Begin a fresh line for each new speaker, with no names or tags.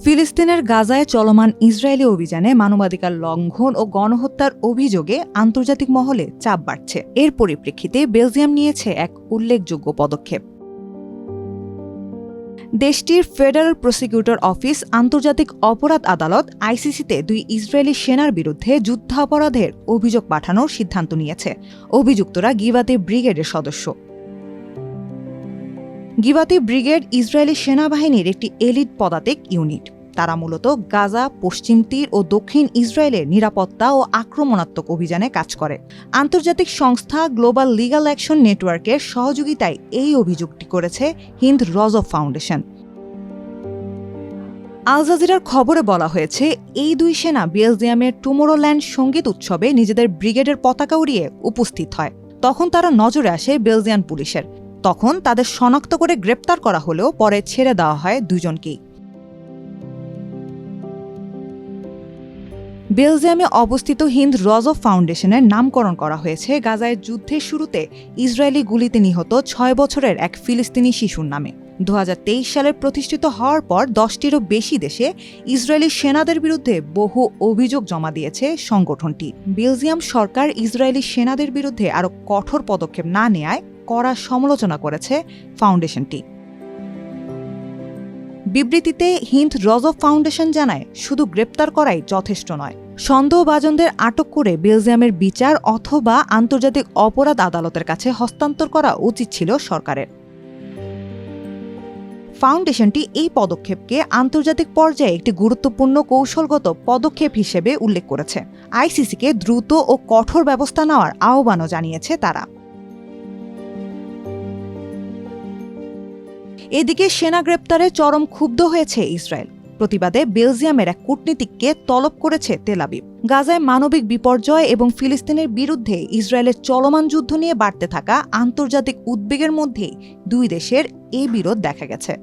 ফিলিস্তিনের গাজায় চলমান ইসরায়েলি অভিযানে মানবাধিকার লঙ্ঘন ও গণহত্যার অভিযোগে আন্তর্জাতিক মহলে চাপ বাড়ছে। এর পরিপ্রেক্ষিতে বেলজিয়াম নিয়েছে এক উল্লেখযোগ্য পদক্ষেপ। দেশটির ফেডারেল প্রসিকিউটর অফিস আন্তর্জাতিক অপরাধ আদালত আইসিসিতে ২ ইসরায়েলি সেনার বিরুদ্ধে যুদ্ধাপরাধের অভিযোগ পাঠানোর সিদ্ধান্ত নিয়েছে। অভিযুক্তরা গিভাতি ব্রিগেডের সদস্য। গিভাতি ব্রিগেড ইসরায়েলি সেনাবাহিনীর একটি এলিট পদাতিক ইউনিট। তারা মূলত গাজা, পশ্চিম তীর ও দক্ষিণ ইসরায়েলের নিরাপত্তা ও আক্রমণাত্মক অভিযানে কাজ করে। আন্তর্জাতিক সংস্থা গ্লোবাল লিগ্যাল অ্যাকশন নেটওয়ার্কের সহযোগিতায় এই অভিযোগটি করেছে হিন্দ রজভ ফাউন্ডেশন। আল জাজিরার খবরে বলা হয়েছে, এই ২ সেনা বেলজিয়ামের টুমোরোল্যান্ড সঙ্গীত উৎসবে নিজেদের ব্রিগেডের পতাকা উড়িয়ে উপস্থিত হয়। তখন তারা নজরে আসে বেলজিয়ান পুলিশের। তখন তাদের শনাক্ত করে গ্রেপ্তার করা হলেও পরে ছেড়ে দেওয়া হয় ২ জনকেই। বেলজিয়ামে অবস্থিত হিন্দ রজভ ফাউন্ডেশনের নামকরণ করা হয়েছে গাজায় যুদ্ধের শুরুতে ইসরায়েলি গুলিতে নিহত ৬ বছরের এক ফিলিস্তিনি শিশুর নামে। ২০২৩ সালে প্রতিষ্ঠিত হওয়ার পর ১০টিরও বেশি দেশে ইসরায়েলি সেনাদের বিরুদ্ধে বহু অভিযোগ জমা দিয়েছে সংগঠনটি। বেলজিয়াম সরকার ইসরায়েলি সেনাদের বিরুদ্ধে আরও কঠোর পদক্ষেপ না নেয়ায় কড়া সমালোচনা করেছে ফাউন্ডেশনটি। বিবৃতিতে হিন্দ রজভ ফাউন্ডেশন জানায়, শুধু গ্রেপ্তার করাই যথেষ্ট নয়। সন্দেহভাজনদের আটক করে বেলজিয়ামের বিচার অথবা আন্তর্জাতিক অপরাধ আদালতের কাছে হস্তান্তর করা উচিত ছিল সরকারের। ফাউন্ডেশনটি এই পদক্ষেপকে আন্তর্জাতিক পর্যায়ে একটি গুরুত্বপূর্ণ কৌশলগত পদক্ষেপ হিসেবে উল্লেখ করেছে। আইসিসিকে দ্রুত ও কঠোর ব্যবস্থা নেওয়ার আহ্বানও জানিয়েছে তারা। এদিকে সেনা গ্রেপ্তারে চরম ক্ষুব্ধ হয়েছে ইসরায়েল। প্রতিবাদে বেলজিয়ামের এক কূটনীতিককে তলব করেছে তেল আবিব। গাজায় মানবিক বিপর্যয় এবং ফিলিস্তিনের বিরুদ্ধে ইসরায়েলের চলমান যুদ্ধ নিয়ে বাড়তে থাকা আন্তর্জাতিক উদ্বেগের মধ্যেই ২ দেশের এই বিরোধ দেখা গেছে।